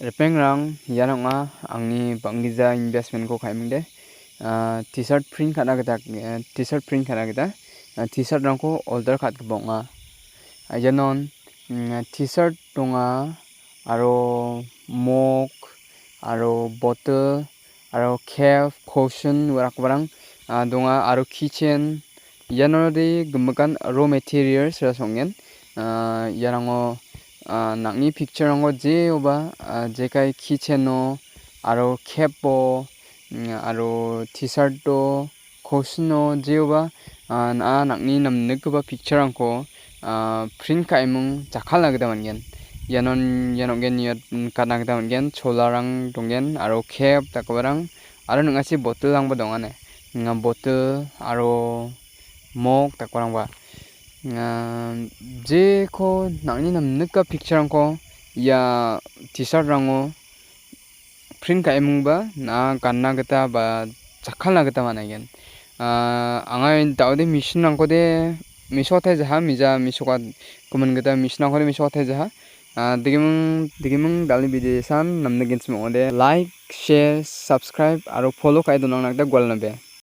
Repengrang yanonga angni banggiza investment ko khaimungde t-shirt print khana gita t-shirt rangko order khatbonga ayanon t-shirt tonga aro mug aro bottle aro cap cushion warakbarang donga aro keychain yanori gimikan raw materials rasongen yarango nangni picture rango jeoba jekai keychain no aro cap o aro t-shirt o cushion o jeoba nangni namnekgipa picture rangko print kaimung jakkalna gita man·gen yanongen nikatna gita man·gen cholarang dongen aro cap dakgiparang aro ning·achi bottle rangba dongane bottle aro mug dakgiparangba jeko nangni namnekgipa picture rangko ia t-shirt rango print kaimungba ganna gita ba jakkalna gita man·aigen anga daode machine rangkode mesokatai jaha mesoka gimin gita machine rangkode mesokatai jaha digimung dalni video san namna genchim ong·ode like share subscribe aro follow kai donangna gita gwalnabe.